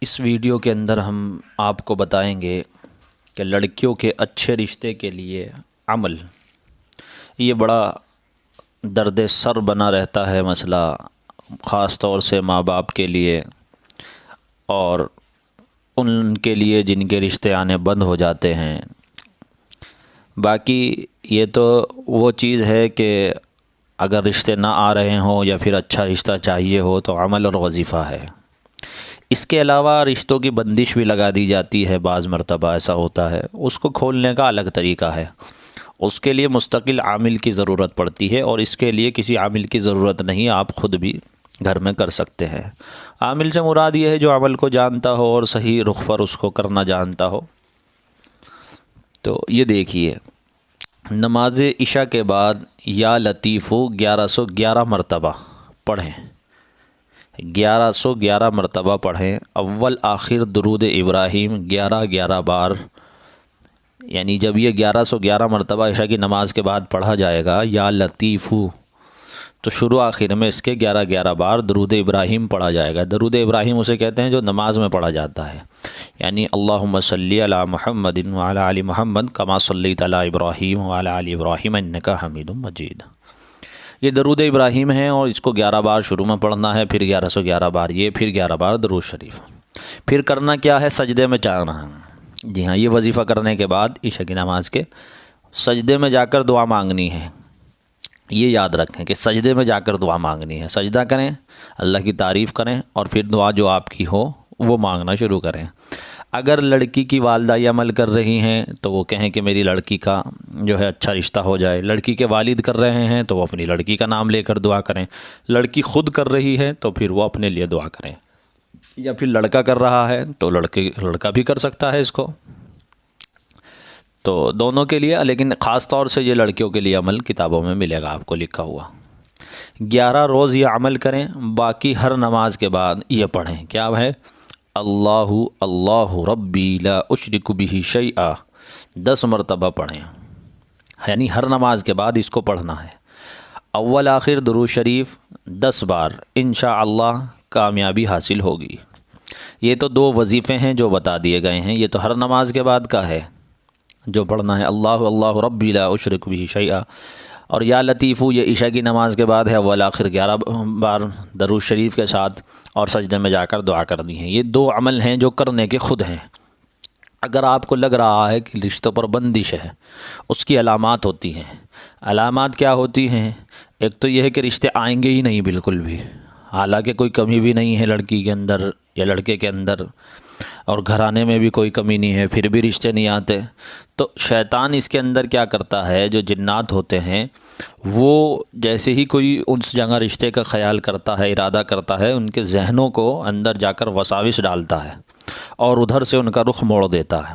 اس video کے اندر ہم آپ کو بتائیں گے کہ لڑکیوں کے اچھے رشتے کے لیے عمل، یہ بڑا درد سر بنا رہتا ہے مسئلہ، خاص طور سے ماں باپ کے لیے اور ان کے لیے جن کے رشتے آنے بند ہو جاتے ہیں۔ باقی یہ تو وہ چیز ہے کہ اگر رشتے نہ آ رہے ہوں یا پھر اچھا رشتہ چاہیے ہو تو عمل اور وظیفہ ہے۔ اس کے علاوہ رشتوں کی بندش بھی لگا دی جاتی ہے، بعض مرتبہ ایسا ہوتا ہے، اس کو کھولنے کا الگ طریقہ ہے، اس کے لیے مستقل عامل کی ضرورت پڑتی ہے، اور اس کے لیے کسی عامل کی ضرورت نہیں، آپ خود بھی گھر میں کر سکتے ہیں۔ عامل سے مراد یہ ہے جو عمل کو جانتا ہو اور صحیح رخ پر اس کو کرنا جانتا ہو۔ تو یہ دیکھیے، نماز عشاء کے بعد یا لطیفو 1111 مرتبہ پڑھیں، 1111 مرتبہ پڑھیں۔ اول آخر درود ابراہیم 11 بار، یعنی جب یہ 1111 مرتبہ عشاء کی نماز کے بعد پڑھا جائے گا یا لطیفو، تو شروع آخر میں اس کے 11 بار درود ابراہیم پڑھا جائے گا۔ درود ابراہیم اسے کہتے ہیں جو نماز میں پڑھا جاتا ہے، یعنی اللہم صلی علی محمد وعلی آل محمد کما صلیت علی ابراہیم وعلی آل ابراہیم انک حمید مجید۔ یہ درود ابراہیم ہے اور اس کو 11 بار شروع میں پڑھنا ہے، پھر 1111 بار یہ، پھر 11 بار درود شریف۔ پھر کرنا کیا ہے؟ سجدے میں جانا ہے۔ جی ہاں، یہ وظیفہ کرنے کے بعد عشاء کی نماز کے سجدے میں جا کر دعا مانگنی ہے۔ یہ یاد رکھیں کہ سجدے میں جا کر دعا مانگنی ہے، سجدہ کریں، اللہ کی تعریف کریں اور پھر دعا جو آپ کی ہو وہ مانگنا شروع کریں۔ اگر لڑکی کی والدہ یہ عمل کر رہی ہیں تو وہ کہیں کہ میری لڑکی کا جو ہے اچھا رشتہ ہو جائے، لڑکی کے والد کر رہے ہیں تو وہ اپنی لڑکی کا نام لے کر دعا کریں، لڑکی خود کر رہی ہے تو پھر وہ اپنے لیے دعا کریں، یا پھر لڑکا کر رہا ہے تو لڑکا بھی کر سکتا ہے اس کو، تو دونوں کے لیے، لیکن خاص طور سے یہ لڑکیوں کے لیے عمل کتابوں میں ملے گا آپ کو لکھا ہوا۔ 11 روز یہ عمل کریں، باقی ہر نماز کے بعد یہ پڑھیں، کیا ہے؟ اللہ اللہ ربی لا اشرک بہ شیئا 10 مرتبہ پڑھیں، یعنی ہر نماز کے بعد اس کو پڑھنا ہے۔ اول آخر درود شریف 10 بار، انشاءاللہ کامیابی حاصل ہوگی۔ یہ تو 2 وظیفے ہیں جو بتا دیے گئے ہیں، یہ تو ہر نماز کے بعد کا ہے جو پڑھنا ہے، اللہ اللہ ربی لا اشرک بہ شیئا، اور یا لطیفو یہ عشاء کی نماز کے بعد ہے، اول آخر 11 بار درود شریف کے ساتھ، اور سجدے میں جا کر دعا کرنی ہے۔ یہ 2 عمل ہیں جو کرنے کے خود ہیں۔ اگر آپ کو لگ رہا ہے کہ رشتوں پر بندش ہے، اس کی علامات ہوتی ہیں۔ علامات کیا ہوتی ہیں؟ ایک تو یہ ہے کہ رشتے آئیں گے ہی نہیں بالکل بھی، حالانکہ کوئی کمی بھی نہیں ہے لڑکی کے اندر یا لڑکے کے اندر، اور گھرانے میں بھی کوئی کمی نہیں ہے، پھر بھی رشتے نہیں آتے۔ تو شیطان اس کے اندر کیا کرتا ہے، جو جنات ہوتے ہیں وہ جیسے ہی کوئی اس جگہ رشتے کا خیال کرتا ہے، ارادہ کرتا ہے، ان کے ذہنوں کو اندر جا کر وساوس ڈالتا ہے اور ادھر سے ان کا رخ موڑ دیتا ہے۔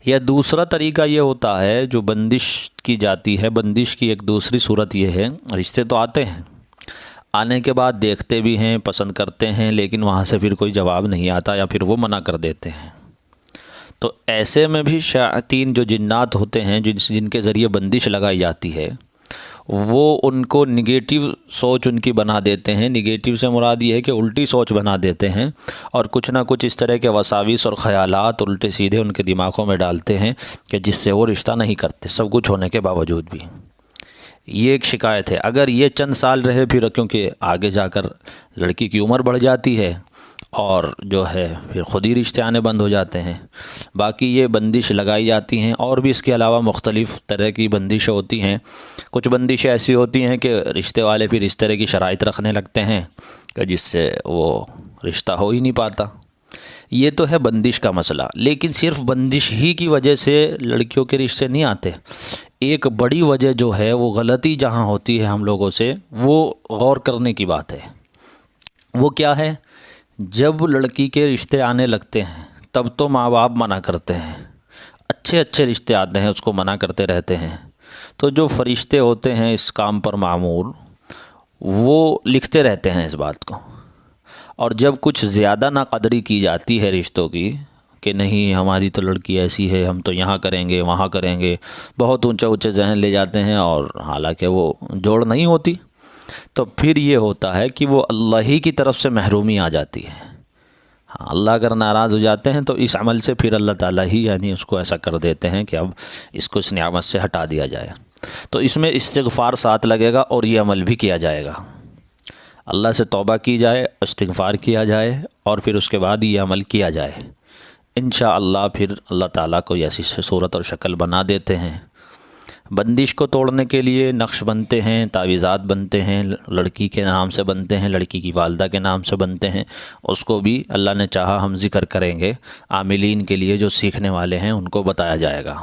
یا دوسرا طریقہ یہ ہوتا ہے جو بندش کی جاتی ہے، بندش کی ایک دوسری صورت یہ ہے، رشتے تو آتے ہیں، آنے کے بعد دیکھتے بھی ہیں، پسند کرتے ہیں، لیکن وہاں سے پھر کوئی جواب نہیں آتا یا پھر وہ منع کر دیتے ہیں۔ تو ایسے میں بھی شیاطین جو جنات ہوتے ہیں جن کے ذریعے بندش لگائی جاتی ہے، وہ ان کو نگیٹو سوچ ان کی بنا دیتے ہیں۔ نگیٹو سے مراد یہ ہے کہ الٹی سوچ بنا دیتے ہیں، اور کچھ نہ کچھ اس طرح کے وساوس اور خیالات الٹے سیدھے ان کے دماغوں میں ڈالتے ہیں کہ جس سے وہ رشتہ نہیں کرتے، سب کچھ ہونے کے باوجود بھی۔ یہ ایک شکایت ہے۔ اگر یہ چند سال رہے، پھر کیونکہ آگے جا کر لڑکی کی عمر بڑھ جاتی ہے اور جو ہے پھر خود ہی رشتے آنے بند ہو جاتے ہیں۔ باقی یہ بندش لگائی جاتی ہیں، اور بھی اس کے علاوہ مختلف طرح کی بندشیں ہوتی ہیں۔ کچھ بندشیں ایسی ہوتی ہیں کہ رشتے والے پھر اس طرح کی شرائط رکھنے لگتے ہیں کہ جس سے وہ رشتہ ہو ہی نہیں پاتا۔ یہ تو ہے بندش کا مسئلہ، لیکن صرف بندش ہی کی وجہ سے لڑکیوں کے رشتے نہیں آتے۔ ایک بڑی وجہ جو ہے وہ غلطی جہاں ہوتی ہے ہم لوگوں سے، وہ غور کرنے کی بات ہے۔ وہ کیا ہے؟ جب لڑکی کے رشتے آنے لگتے ہیں تب تو ماں باپ منع کرتے ہیں، اچھے اچھے رشتے آتے ہیں اس کو منع کرتے رہتے ہیں، تو جو فرشتے ہوتے ہیں اس کام پر معمور وہ لکھتے رہتے ہیں اس بات کو، اور جب کچھ زیادہ ناقدری کی جاتی ہے رشتوں کی کہ نہیں ہماری تو لڑکی ایسی ہے، ہم تو یہاں کریں گے وہاں کریں گے، بہت اونچے اونچے ذہن لے جاتے ہیں، اور حالانکہ وہ جوڑ نہیں ہوتی، تو پھر یہ ہوتا ہے کہ وہ اللہ ہی کی طرف سے محرومی آ جاتی ہے۔ ہاں، اللہ اگر ناراض ہو جاتے ہیں تو اس عمل سے پھر اللہ تعالیٰ ہی یعنی اس کو ایسا کر دیتے ہیں کہ اب اس کو اس نعمت سے ہٹا دیا جائے۔ تو اس میں استغفار ساتھ لگے گا اور یہ عمل بھی کیا جائے گا، اللہ سے توبہ کی جائے، استغفار کیا جائے اور پھر اس کے بعد یہ عمل کیا جائے، انشاءاللہ پھر اللہ تعالیٰ کو ایسی صورت اور شکل بنا دیتے ہیں۔ بندش کو توڑنے کے لیے نقش بنتے ہیں، تعویذات بنتے ہیں، لڑکی کے نام سے بنتے ہیں، لڑکی کی والدہ کے نام سے بنتے ہیں، اس کو بھی اللہ نے چاہا ہم ذکر کریں گے، عاملین کے لیے جو سیکھنے والے ہیں ان کو بتایا جائے گا۔